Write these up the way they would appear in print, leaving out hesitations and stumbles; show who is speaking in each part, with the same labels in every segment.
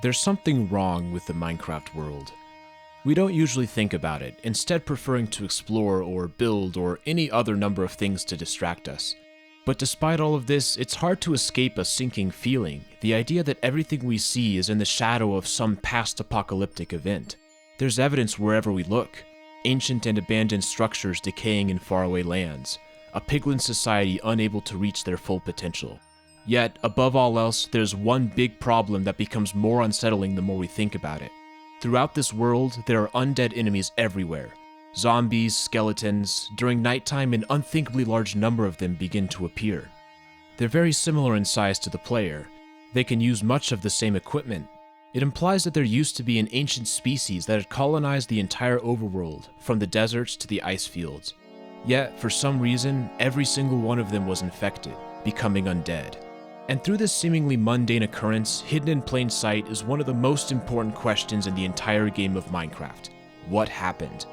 Speaker 1: There's something wrong with the Minecraft world. We don't usually think about it, instead preferring to explore or build or any other number of things to distract us. But despite all of this, it's hard to escape a sinking feeling, the idea that everything we see is in the shadow of some past apocalyptic event. There's evidence wherever we look. Ancient and abandoned structures decaying in faraway lands. A piglin society unable to reach their full potential. Yet, above all else, there's one big problem that becomes more unsettling the more we think about it. Throughout this world, there are undead enemies everywhere. Zombies, skeletons. During nighttime, an unthinkably large number of them begin to appear. They're very similar in size to the player. They can use much of the same equipment. It implies that there used to be an ancient species that had colonized the entire overworld, from the deserts to the ice fields. Yet, for some reason, every single one of them was infected, becoming undead. And through this seemingly mundane occurrence, hidden in plain sight is one of the most important questions in the entire game of Minecraft. What happened?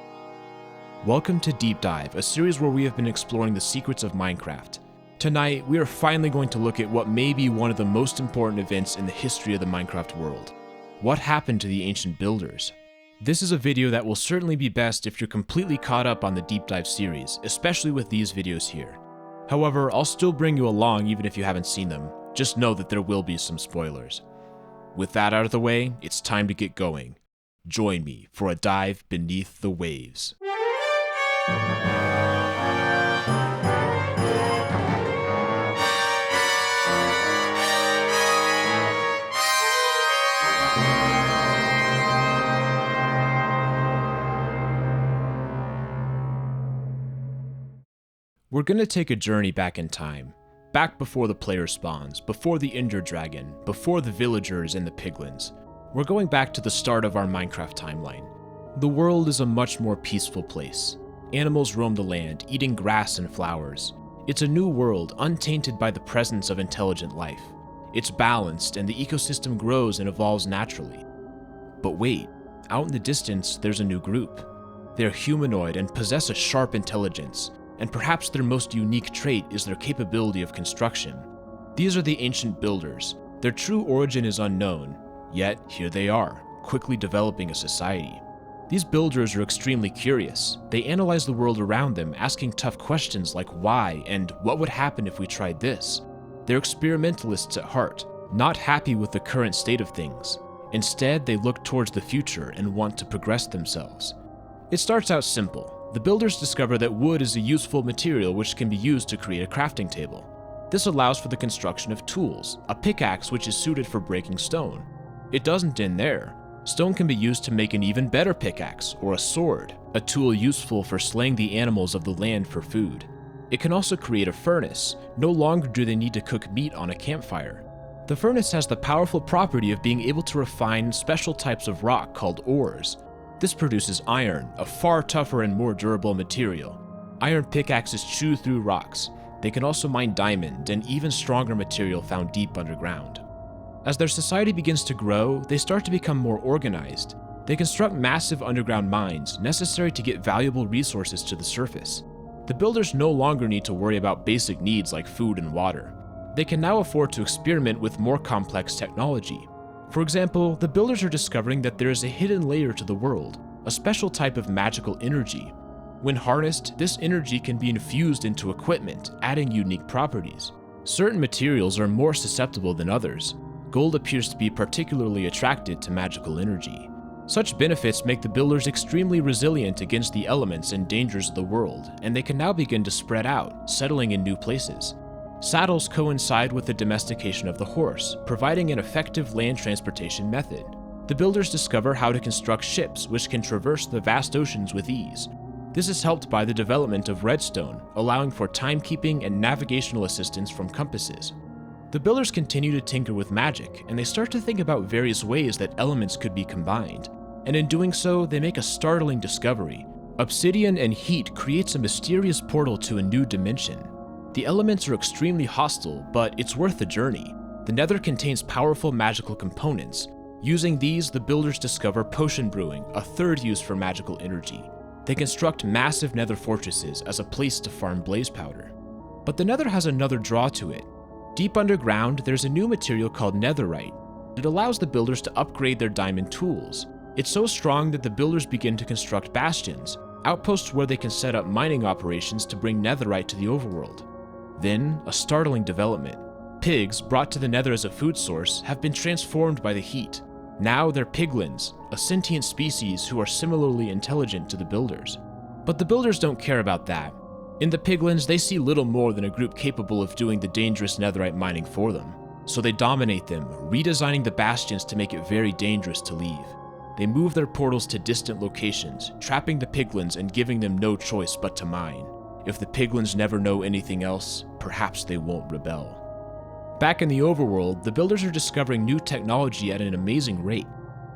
Speaker 1: Welcome to Deep Dive, a series where we have been exploring the secrets of Minecraft. Tonight, we are finally going to look at what may be one of the most important events in the history of the Minecraft world. What happened to the ancient builders? This is a video that will certainly be best if you're completely caught up on the Deep Dive series, especially with these videos here. However, I'll still bring you along even if you haven't seen them. Just know that there will be some spoilers. With that out of the way, it's time to get going. Join me for a dive beneath the waves. We're gonna take a journey back in time. Back before the player spawns, before the Ender Dragon, before the villagers and the piglins. We're going back to the start of our Minecraft timeline. The world is a much more peaceful place. Animals roam the land, eating grass and flowers. It's a new world, untainted by the presence of intelligent life. It's balanced, and the ecosystem grows and evolves naturally. But wait, out in the distance, there's a new group. They're humanoid and possess a sharp intelligence, and perhaps their most unique trait is their capability of construction. These are the ancient builders. Their true origin is unknown, yet here they are, quickly developing a society. These builders are extremely curious. They analyze the world around them, asking tough questions like why and what would happen if we tried this. They're experimentalists at heart, not happy with the current state of things. Instead, they look towards the future and want to progress themselves. It starts out simple. The builders discover that wood is a useful material which can be used to create a crafting table. This allows for the construction of tools, a pickaxe which is suited for breaking stone. It doesn't end there. Stone can be used to make an even better pickaxe, or a sword, a tool useful for slaying the animals of the land for food. It can also create a furnace. No longer do they need to cook meat on a campfire. The furnace has the powerful property of being able to refine special types of rock called ores. This produces iron, a far tougher and more durable material. Iron pickaxes chew through rocks. They can also mine diamond, an even stronger material found deep underground. As their society begins to grow, they start to become more organized. They construct massive underground mines, necessary to get valuable resources to the surface. The builders no longer need to worry about basic needs like food and water. They can now afford to experiment with more complex technology. For example, the builders are discovering that there is a hidden layer to the world, a special type of magical energy. When harnessed, this energy can be infused into equipment, adding unique properties. Certain materials are more susceptible than others. Gold appears to be particularly attracted to magical energy. Such benefits make the builders extremely resilient against the elements and dangers of the world, and they can now begin to spread out, settling in new places. Saddles coincide with the domestication of the horse, providing an effective land transportation method. The builders discover how to construct ships which can traverse the vast oceans with ease. This is helped by the development of redstone, allowing for timekeeping and navigational assistance from compasses. The builders continue to tinker with magic, and they start to think about various ways that elements could be combined. And in doing so, they make a startling discovery. Obsidian and heat creates a mysterious portal to a new dimension. The elements are extremely hostile, but it's worth the journey. The nether contains powerful magical components. Using these, the builders discover potion brewing, a third use for magical energy. They construct massive nether fortresses as a place to farm blaze powder. But the nether has another draw to it. Deep underground, there's a new material called netherite. It allows the builders to upgrade their diamond tools. It's so strong that the builders begin to construct bastions, outposts where they can set up mining operations to bring netherite to the overworld. Then, a startling development. Pigs, brought to the nether as a food source, have been transformed by the heat. Now they're piglins, a sentient species who are similarly intelligent to the builders. But the builders don't care about that. In the piglins, they see little more than a group capable of doing the dangerous netherite mining for them. So they dominate them, redesigning the bastions to make it very dangerous to leave. They move their portals to distant locations, trapping the piglins and giving them no choice but to mine. If the piglins never know anything else, perhaps they won't rebel. Back in the overworld, the builders are discovering new technology at an amazing rate.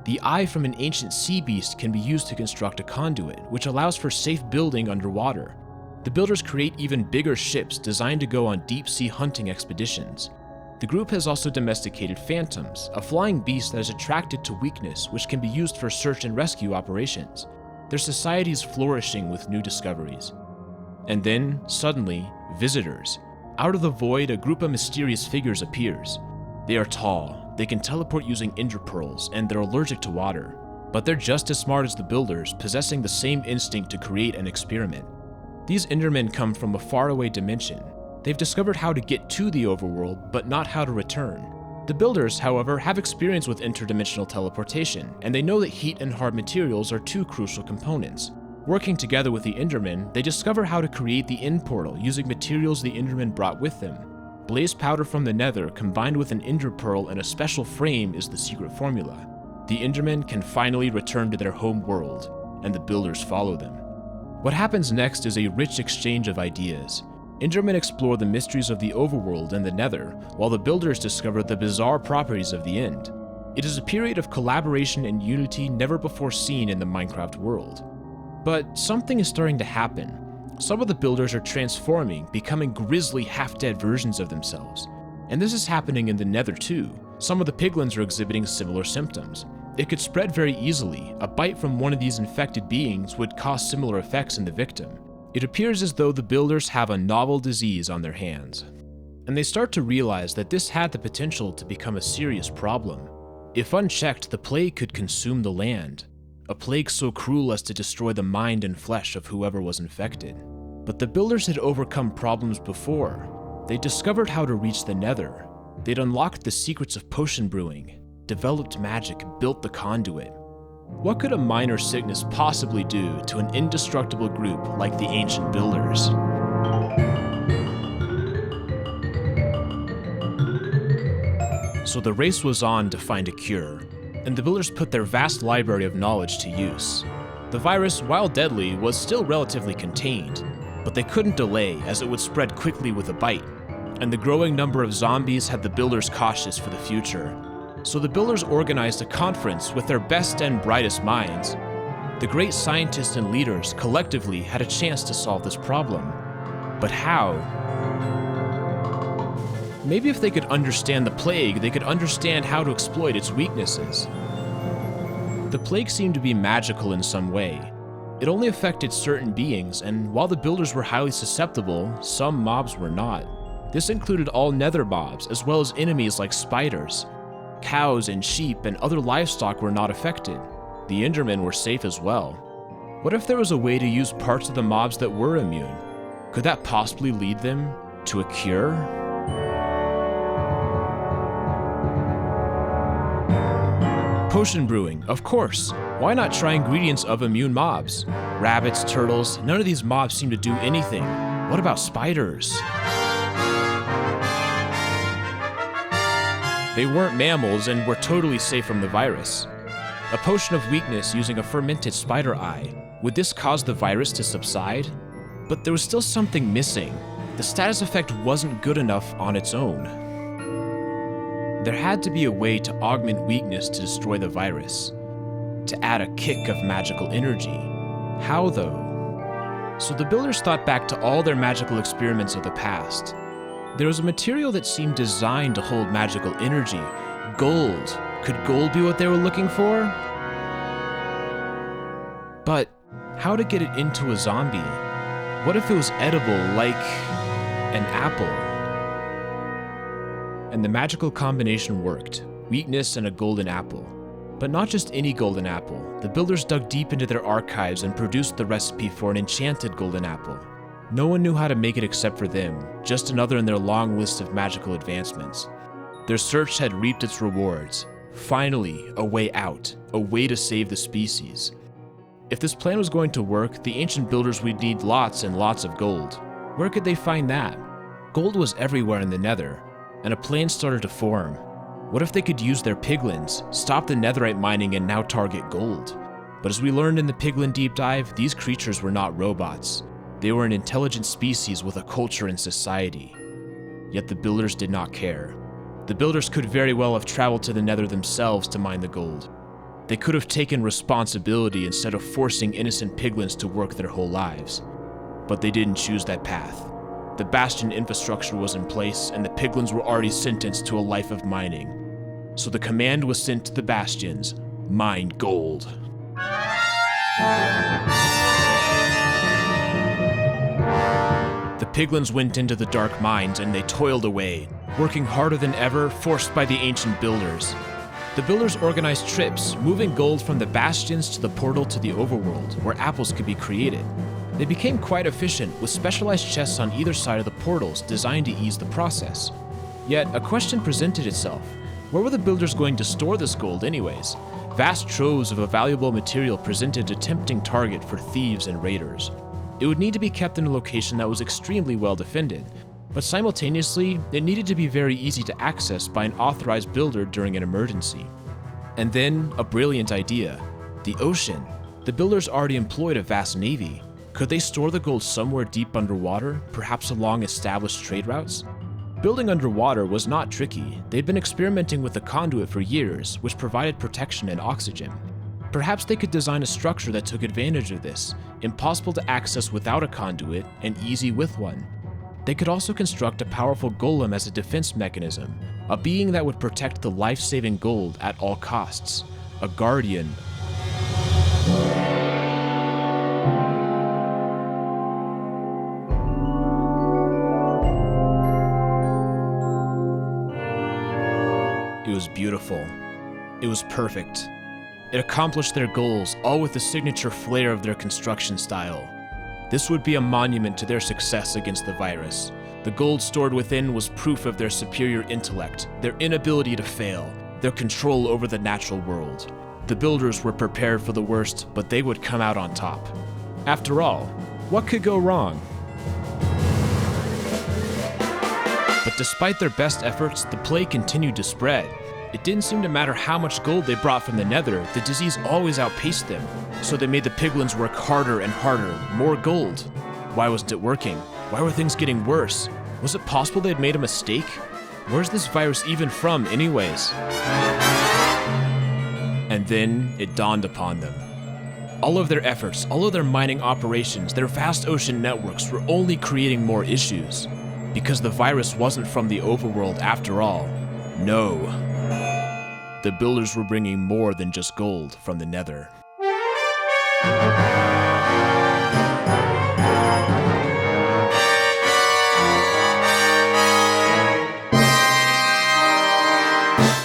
Speaker 1: The eye from an ancient sea beast can be used to construct a conduit, which allows for safe building underwater. The builders create even bigger ships designed to go on deep-sea hunting expeditions. The group has also domesticated phantoms, a flying beast that is attracted to weakness, which can be used for search and rescue operations. Their society is flourishing with new discoveries. And then, suddenly, visitors. Out of the void, a group of mysterious figures appears. They are tall, they can teleport using ender pearls, and they're allergic to water. But they're just as smart as the builders, possessing the same instinct to create an experiment. These endermen come from a faraway dimension. They've discovered how to get to the overworld, but not how to return. The builders, however, have experience with interdimensional teleportation, and they know that heat and hard materials are two crucial components. Working together with the endermen, they discover how to create the end portal using materials the endermen brought with them. Blaze powder from the nether combined with an ender pearl and a special frame is the secret formula. The endermen can finally return to their home world, and the builders follow them. What happens next is a rich exchange of ideas. Endermen explore the mysteries of the overworld and the nether, while the builders discover the bizarre properties of the end. It is a period of collaboration and unity never before seen in the Minecraft world. But something is starting to happen. Some of the builders are transforming, becoming grisly, half-dead versions of themselves. And this is happening in the nether too. Some of the piglins are exhibiting similar symptoms. It could spread very easily. A bite from one of these infected beings would cause similar effects in the victim. It appears as though the builders have a novel disease on their hands. And they start to realize that this had the potential to become a serious problem. If unchecked, the plague could consume the land. A plague so cruel as to destroy the mind and flesh of whoever was infected. But the builders had overcome problems before. They discovered how to reach the nether. They'd unlocked the secrets of potion brewing, developed magic, built the conduit. What could a minor sickness possibly do to an indestructible group like the ancient builders? So the race was on to find a cure, and the builders put their vast library of knowledge to use. The virus, while deadly, was still relatively contained, but they couldn't delay as it would spread quickly with a bite, and the growing number of zombies had the builders cautious for the future. So the builders organized a conference with their best and brightest minds. The great scientists and leaders collectively had a chance to solve this problem. But how? Maybe if they could understand the plague, they could understand how to exploit its weaknesses. The plague seemed to be magical in some way. It only affected certain beings, and while the builders were highly susceptible, some mobs were not. This included all nether mobs, as well as enemies like spiders. Cows and sheep and other livestock were not affected. The endermen were safe as well. What if there was a way to use parts of the mobs that were immune? Could that possibly lead them to a cure? Potion brewing, of course. Why not try ingredients of immune mobs? Rabbits, turtles, none of these mobs seem to do anything. What about spiders? They weren't mammals and were totally safe from the virus. A potion of weakness using a fermented spider eye. Would this cause the virus to subside? But there was still something missing. The status effect wasn't good enough on its own. There had to be a way to augment weakness to destroy the virus. To add a kick of magical energy. How though? So the builders thought back to all their magical experiments of the past. There was a material that seemed designed to hold magical energy. Gold. Could gold be what they were looking for? But how to get it into a zombie? What if it was edible like an apple? And the magical combination worked. weakness, and a golden apple. But not just any golden apple. The builders dug deep into their archives and produced the recipe for an enchanted golden apple. No one knew how to make it except for them, just another in their long list of magical advancements. Their search had reaped its rewards. Finally, a way out, a way to save the species. If this plan was going to work, the ancient builders would need lots and lots of gold. Where could they find that? Gold was everywhere in the Nether, and a plan started to form. What if they could use their piglins, stop the netherite mining, and now target gold? But as we learned in the Piglin Deep Dive, these creatures were not robots. They were an intelligent species with a culture and society. Yet the builders did not care. The builders could very well have traveled to the Nether themselves to mine the gold. They could have taken responsibility instead of forcing innocent piglins to work their whole lives. But they didn't choose that path. The bastion infrastructure was in place, and the piglins were already sentenced to a life of mining. So the command was sent to the bastions: mine gold. The piglins went into the dark mines and they toiled away, working harder than ever, forced by the ancient builders. The builders organized trips, moving gold from the bastions to the portal to the overworld, where apples could be created. They became quite efficient, with specialized chests on either side of the portals designed to ease the process. Yet, a question presented itself. Where were the builders going to store this gold anyways? Vast troves of a valuable material presented a tempting target for thieves and raiders. It would need to be kept in a location that was extremely well defended, but simultaneously, it needed to be very easy to access by an authorized builder during an emergency. And then, a brilliant idea. The ocean. The builders already employed a vast navy. Could they store the gold somewhere deep underwater, perhaps along established trade routes? Building underwater was not tricky. They'd been experimenting with a conduit for years, which provided protection and oxygen. Perhaps they could design a structure that took advantage of this, impossible to access without a conduit and easy with one. They could also construct a powerful golem as a defense mechanism, a being that would protect the life-saving gold at all costs, a guardian. It was beautiful. It was perfect. It accomplished their goals, all with the signature flair of their construction style. This would be a monument to their success against the virus. The gold stored within was proof of their superior intellect, their inability to fail, their control over the natural world. The builders were prepared for the worst, but they would come out on top. After all, what could go wrong? But despite their best efforts, the plague continued to spread. It didn't seem to matter how much gold they brought from the Nether, the disease always outpaced them. So they made the piglins work harder and harder, more gold. Why wasn't it working? Why were things getting worse? Was it possible they'd made a mistake? Where's this virus even from anyways? And then it dawned upon them. All of their efforts, all of their mining operations, their vast ocean networks were only creating more issues. Because the virus wasn't from the overworld after all. No. The builders were bringing more than just gold from the Nether.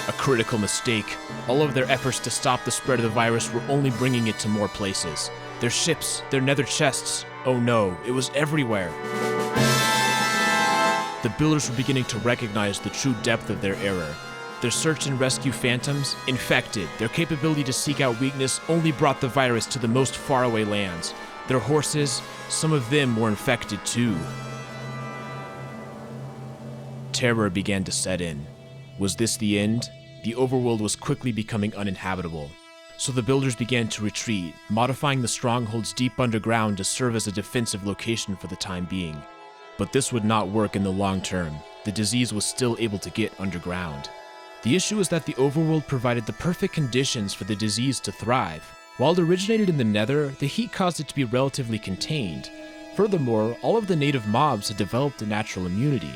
Speaker 1: A critical mistake. All of their efforts to stop the spread of the virus were only bringing it to more places. Their ships, their Nether chests. Oh no, it was everywhere. The builders were beginning to recognize the true depth of their error. Their search and rescue phantoms, infected. Their capability to seek out weakness only brought the virus to the most faraway lands. Their horses, some of them were infected too. Terror began to set in. Was this the end? The overworld was quickly becoming uninhabitable. So the builders began to retreat, modifying the strongholds deep underground to serve as a defensive location for the time being. But this would not work in the long term. The disease was still able to get underground. The issue is that the overworld provided the perfect conditions for the disease to thrive. While it originated in the Nether, the heat caused it to be relatively contained. Furthermore, all of the native mobs had developed a natural immunity.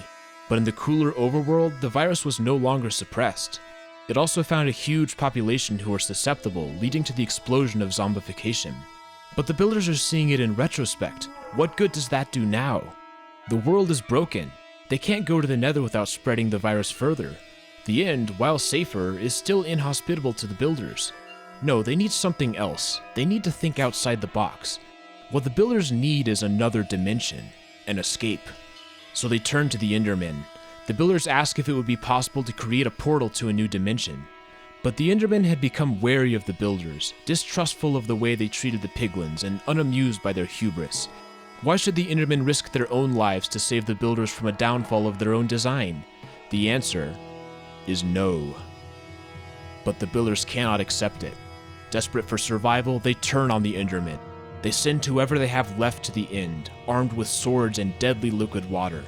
Speaker 1: But in the cooler overworld, the virus was no longer suppressed. It also found a huge population who were susceptible, leading to the explosion of zombification. But the builders are seeing it in retrospect. What good does that do now? The world is broken. They can't go to the Nether without spreading the virus further. The end, while safer, is still inhospitable to the builders. No, they need something else. They need to think outside the box. What the builders need is another dimension, an escape. So they turn to the endermen. The builders ask if it would be possible to create a portal to a new dimension. But the endermen had become wary of the builders, distrustful of the way they treated the piglins, and unamused by their hubris. Why should the endermen risk their own lives to save the builders from a downfall of their own design? The answer is no. But the builders cannot accept it. Desperate for survival, they turn on the endermen. They send whoever they have left to the end, armed with swords and deadly liquid water.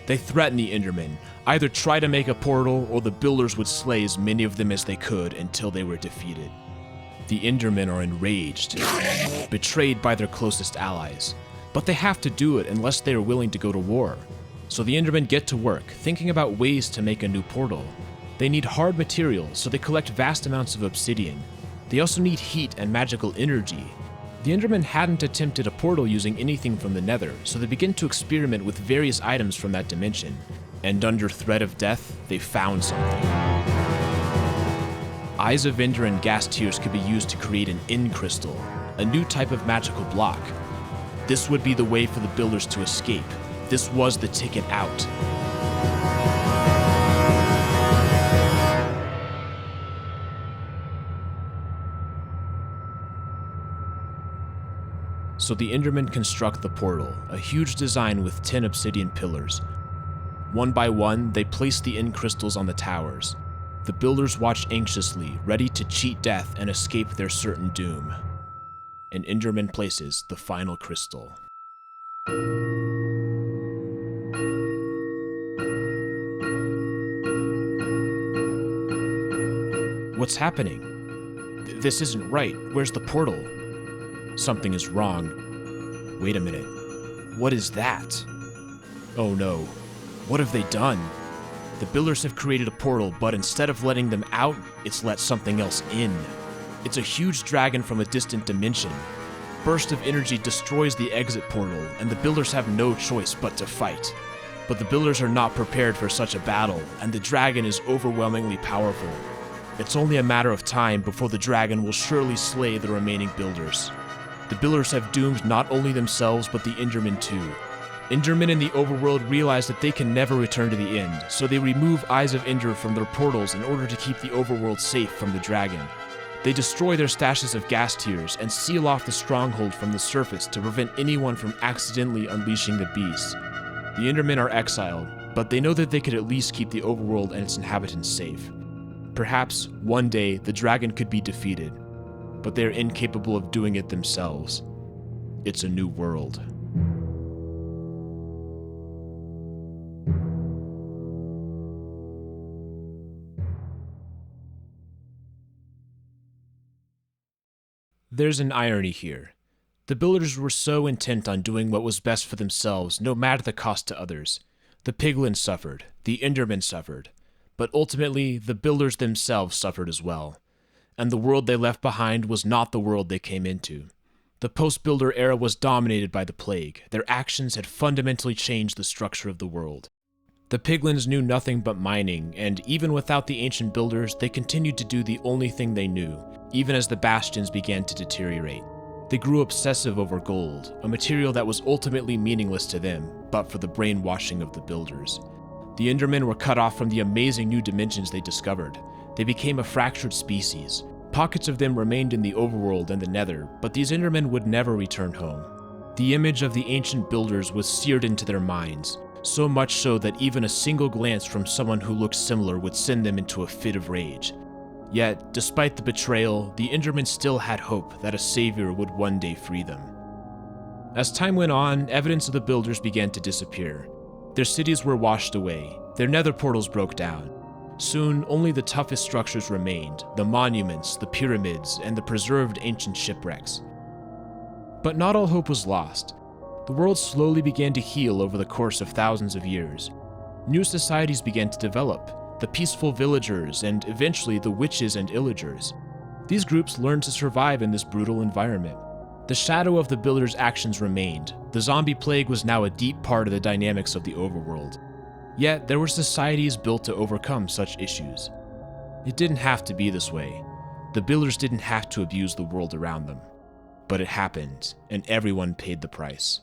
Speaker 1: They threaten the endermen, either try to make a portal or the builders would slay as many of them as they could until they were defeated. The endermen are enraged, betrayed by their closest allies. But they have to do it unless they are willing to go to war. So the endermen get to work, thinking about ways to make a new portal. They need hard materials, so they collect vast amounts of obsidian. They also need heat and magical energy. The endermen hadn't attempted a portal using anything from the nether, so they begin to experiment with various items from that dimension. And under threat of death, they found something. Eyes of Ender and gas tears could be used to create an end crystal, a new type of magical block. This would be the way for the builders to escape. This was the ticket out. So the endermen construct the portal, a huge design with 10 obsidian pillars. One by one, they place the end crystals on the towers. The builders watch anxiously, ready to cheat death and escape their certain doom. And enderman places the final crystal. What's happening? This isn't right. Where's the portal? Something is wrong. Wait a minute. What is that? Oh no. What have they done? The builders have created a portal, but instead of letting them out, it's let something else in. It's a huge dragon from a distant dimension. Burst of energy destroys the exit portal, and the builders have no choice but to fight. But the builders are not prepared for such a battle, and the dragon is overwhelmingly powerful. It's only a matter of time before the dragon will surely slay the remaining builders. The builders have doomed not only themselves, but the endermen too. Endermen in the overworld realize that they can never return to the end, so they remove Eyes of Ender from their portals in order to keep the overworld safe from the dragon. They destroy their stashes of gas tears and seal off the stronghold from the surface to prevent anyone from accidentally unleashing the beast. The endermen are exiled, but they know that they could at least keep the overworld and its inhabitants safe. Perhaps, one day, the dragon could be defeated, but they are incapable of doing it themselves. It's a new world. There's an irony here. The builders were so intent on doing what was best for themselves, no matter the cost to others. The piglins suffered, the endermen suffered, but ultimately, the builders themselves suffered as well. And the world they left behind was not the world they came into. The post-builder era was dominated by the plague. Their actions had fundamentally changed the structure of the world. The piglins knew nothing but mining, and even without the ancient builders, they continued to do the only thing they knew, even as the bastions began to deteriorate. They grew obsessive over gold, a material that was ultimately meaningless to them, but for the brainwashing of the builders. The endermen were cut off from the amazing new dimensions they discovered. They became a fractured species. Pockets of them remained in the overworld and the nether, but these endermen would never return home. The image of the ancient builders was seared into their minds, so much so that even a single glance from someone who looked similar would send them into a fit of rage. Yet, despite the betrayal, the endermen still had hope that a savior would one day free them. As time went on, evidence of the builders began to disappear. Their cities were washed away, their nether portals broke down. Soon, only the toughest structures remained, the monuments, the pyramids, and the preserved ancient shipwrecks. But not all hope was lost. The world slowly began to heal over the course of thousands of years. New societies began to develop, the peaceful villagers and eventually the witches and illagers. These groups learned to survive in this brutal environment. The shadow of the builders' actions remained. The zombie plague was now a deep part of the dynamics of the overworld. Yet there were societies built to overcome such issues. It didn't have to be this way. The builders didn't have to abuse the world around them. But it happened, and everyone paid the price.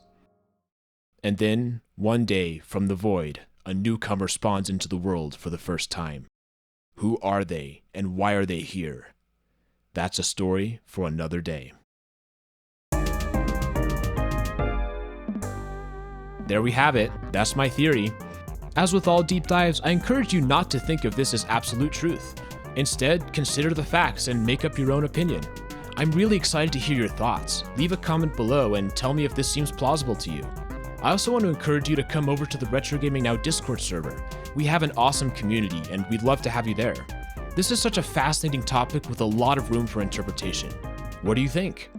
Speaker 1: And then, one day, from the void, a newcomer spawns into the world for the first time. Who are they, and why are they here? That's a story for another day. There we have it. That's my theory. As with all deep dives, I encourage you not to think of this as absolute truth. Instead, consider the facts and make up your own opinion. I'm really excited to hear your thoughts. Leave a comment below and tell me if this seems plausible to you. I also want to encourage you to come over to the RetroGamingNow Discord server. We have an awesome community and we'd love to have you there. This is such a fascinating topic with a lot of room for interpretation. What do you think?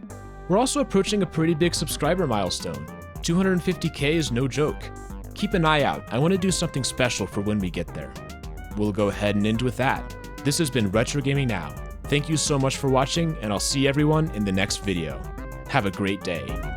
Speaker 1: We're also approaching a pretty big subscriber milestone. 250k is no joke. Keep an eye out. I want to do something special for when we get there. We'll go ahead and end with that. This has been RetroGamingNow. Thank you so much for watching, and I'll see everyone in the next video. Have a great day.